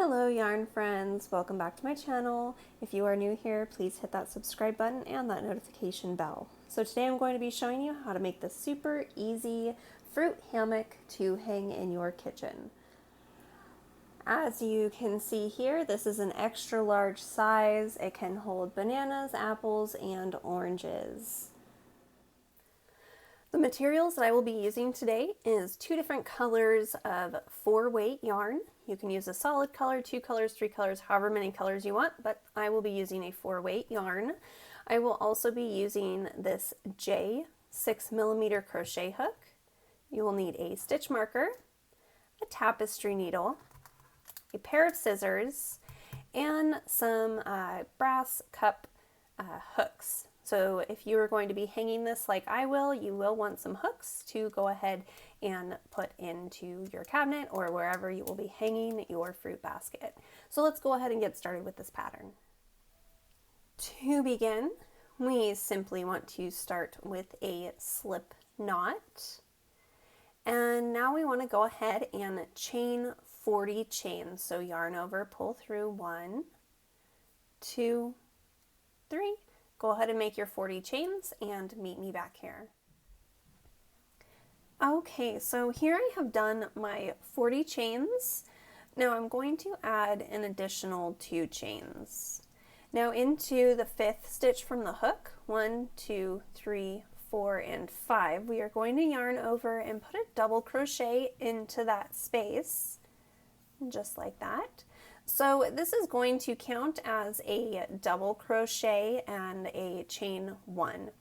Hello yarn friends, welcome back to my channel. If you are new here, please hit that subscribe button and that notification bell. So today I'm going to be showing you how to make this super easy fruit hammock to hang in your kitchen. As you can see here, this is an extra large size. It can hold bananas, apples, and oranges. The materials that I will be using today is 2 different colors of 4-weight yarn. You can use a solid color, 2 colors, 3 colors, however many colors you want, but I will be using a 4-weight yarn. I will also be using this J 6mm crochet hook. You will need a stitch marker, a tapestry needle, a pair of scissors, and some brass cup hooks. So if you are going to be hanging this like I will, you will want some hooks to go ahead and put into your cabinet or wherever you will be hanging your fruit basket. So let's go ahead and get started with this pattern. To begin, we simply want to start with a slip knot. And now we want to go ahead and chain 40 chains. So yarn over, pull through 1, 2, 3. Go ahead and make your 40 chains and meet me back here. Okay, so here I have done my 40 chains. Now I'm going to add an additional 2 chains. Now into the 5th stitch from the hook, 1, 2, 3, 4, and 5, we are going to yarn over and put a double crochet into that space, just like that. So this is going to count as a double crochet and a chain 1.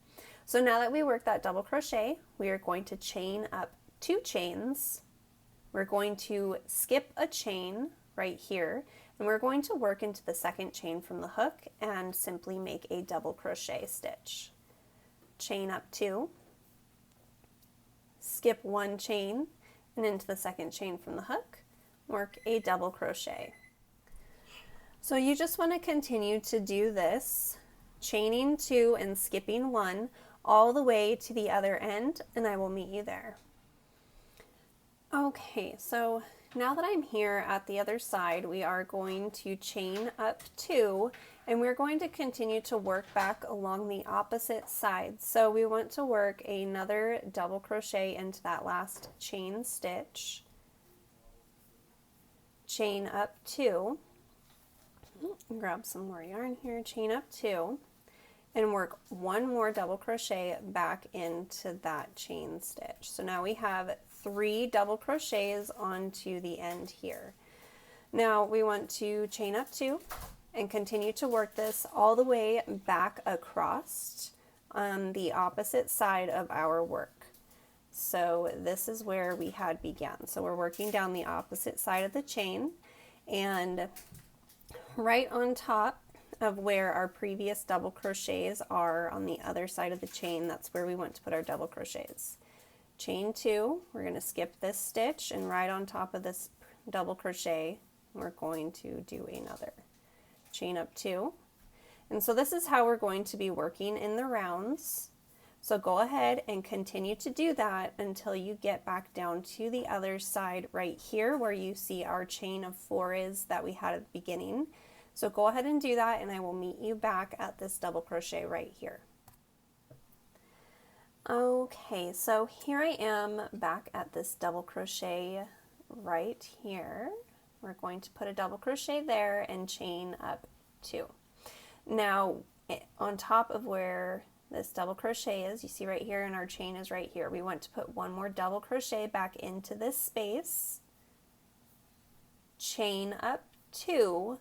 So now that we worked that double crochet, we are going to chain up 2 chains. We're going to skip a chain right here, and we're going to work into the 2nd chain from the hook and simply make a double crochet stitch. Chain up 2, skip 1 chain, and into the 2nd chain from the hook, work a double crochet. So you just want to continue to do this, chaining 2 and skipping 1 all the way to the other end, and I will meet you there. Okay, so now that I'm here at the other side, we are going to chain up 2, and we're going to continue to work back along the opposite side. So we want to work another double crochet into that last chain stitch, chain up 2, grab some more yarn here, chain up 2, and work 1 more double crochet back into that chain stitch. So now we have 3 double crochets onto the end here. Now we want to chain up 2 and continue to work this all the way back across on the opposite side of our work. So this is where we had begun. So we're working down the opposite side of the chain, and right on top of where our previous double crochets are on the other side of the chain, that's where we want to put our double crochets. Chain 2, we're going to skip this stitch, and right on top of this double crochet we're going to do another. Chain up 2. And so this is how we're going to be working in the rounds. So go ahead and continue to do that until you get back down to the other side right here where you see our chain of 4 is that we had at the beginning. So go ahead and do that, and I will meet you back at this double crochet right here. Okay, so here I am back at this double crochet right here. We're going to put a double crochet there and chain up 2. Now on top of where this double crochet is, you see right here, and our chain is right here, we want to put 1 more double crochet back into this space, chain up 2,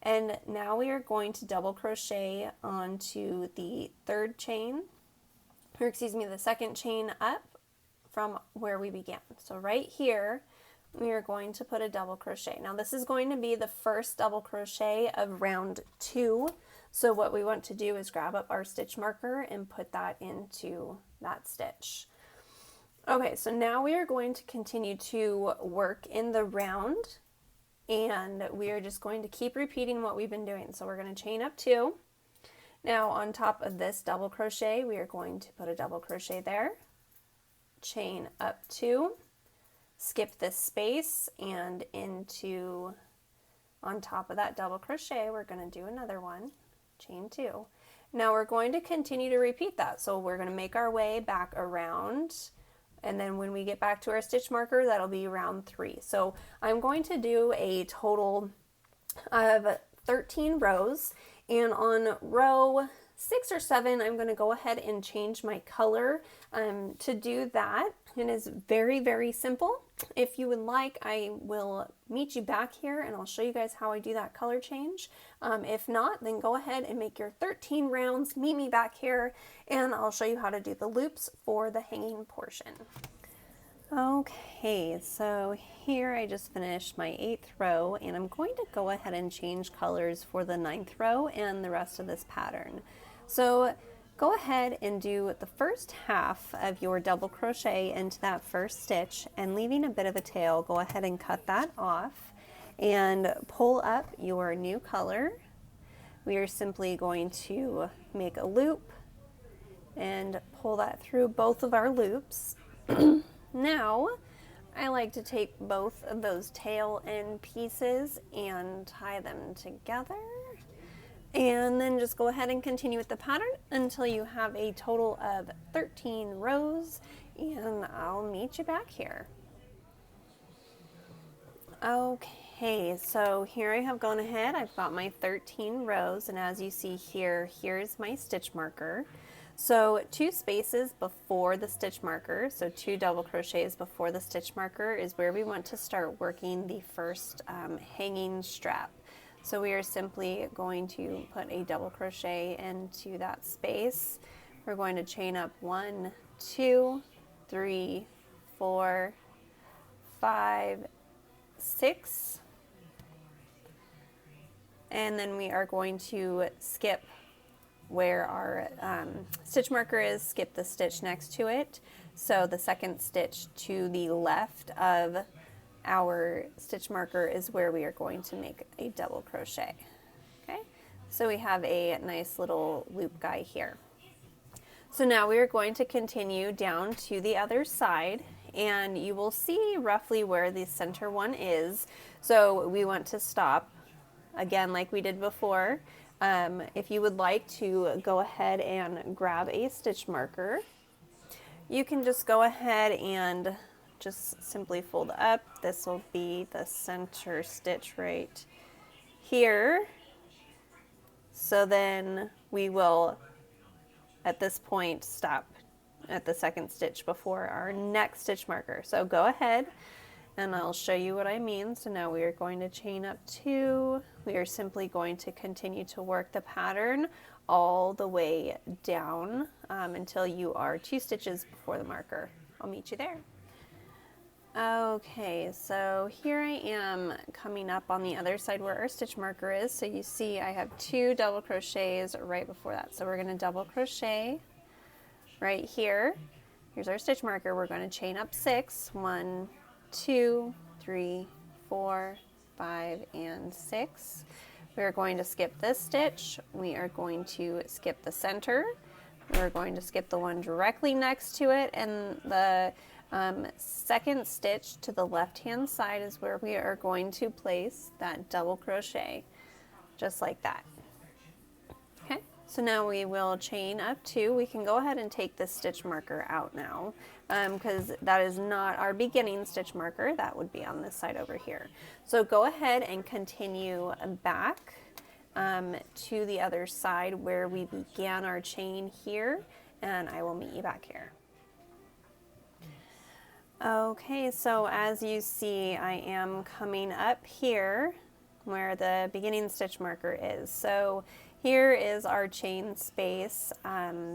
and now we are going to double crochet onto the 3rd chain, or excuse me, the 2nd chain up from where we began. So right here we are going to put a double crochet. Now this is going to be the first double crochet of round 2. So what we want to do is grab up our stitch marker and put that into that stitch. Okay, so now we are going to continue to work in the round, and we are just going to keep repeating what we've been doing. So we're going to chain up 2. Now on top of this double crochet, we are going to put a double crochet there, chain up 2, skip this space and into On top of that double crochet, we're going to do another one, chain 2. Now we're going to continue to repeat that. So we're going to make our way back around, and then when we get back to our stitch marker, that'll be round 3. So I'm going to do a total of 13 rows, and on row 6 or 7, I'm going to go ahead and change my color. To do that, it is very, very simple. If you would like, I will meet you back here and I'll show you guys how I do that color change. If not, then go ahead and make your 13 rounds, meet me back here, and I'll show you how to do the loops for the hanging portion. Okay, so here I just finished my 8th row, and I'm going to go ahead and change colors for the 9th row and the rest of this pattern. So go ahead and do the first half of your double crochet into that first stitch, and leaving a bit of a tail, go ahead and cut that off and pull up your new color. We are simply going to make a loop and pull that through both of our loops. Now, I like to take both of those tail end pieces and tie them together, and then just go ahead and continue with the pattern until you have a total of 13 rows, and I'll meet you back here. Okay, so here I have gone ahead, I've got my 13 rows, and as you see here, here's my stitch marker. So 2 spaces before the stitch marker, so 2 double crochets before the stitch marker, is where we want to start working the first hanging strap. So we are simply going to put a double crochet into that space. We're going to chain up 1, 2, 3, 4, 5, 6, and then we are going to skip where our stitch marker is, skip the stitch next to it. So the second stitch to the left of our stitch marker is where we are going to make a double crochet. Okay, so we have a nice little loop guy here. So now we are going to continue down to the other side, and you will see roughly where the center one is. So we want to stop again like we did before. If you would like to go ahead and grab a stitch marker, you can just go ahead and just simply fold up. This will be the center stitch right here. So then we will, at this point, stop at the second stitch before our next stitch marker. So go ahead and I'll show you what I mean. So now we are going to chain up 2. We are simply going to continue to work the pattern all the way down until you are 2 stitches before the marker. I'll meet you there. Okay, so here I am coming up on the other side where our stitch marker is. So you see I have 2 double crochets right before that. So we're going to double crochet right here. Here's our stitch marker. We're going to chain up 6. 1, 2, 3, 4, 5, and 6. We are going to skip this stitch. We are going to skip the center. We're going to skip the one directly next to it, and the second stitch to the left hand side is where we are going to place that double crochet, just like that. Okay, so now we will chain up 2. We can go ahead and take this stitch marker out now, because that is not our beginning stitch marker. That would be on this side over here. So go ahead and continue back to the other side where we began our chain here, and I will meet you back here. Okay, so as you see, I am coming up here where the beginning stitch marker is. So here is our chain space.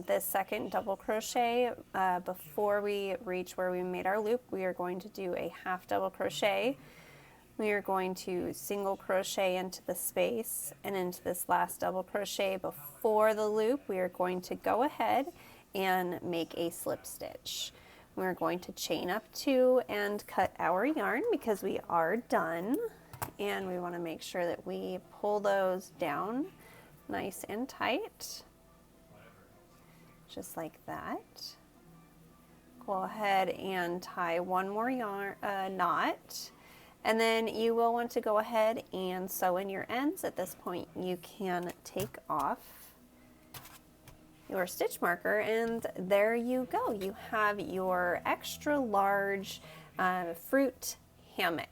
This second double crochet, before we reach where we made our loop, we are going to do a half double crochet. We are going to single crochet into the space, and into this last double crochet before the loop, we are going to go ahead and make a slip stitch. We're going to chain up 2 and cut our yarn because we are done, and we want to make sure that we pull those down nice and tight, just like that. Go ahead and tie one more yarn knot, And then you will want to go ahead and sew in your ends. At this point, you can take off your stitch marker, and there you go. You have your extra large fruit hammock.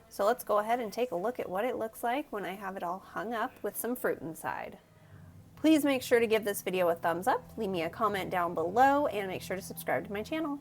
So let's go ahead and take a look at what it looks like when I have it all hung up with some fruit inside. Please make sure to give this video a thumbs up, leave me a comment down below, and make sure to subscribe to my channel.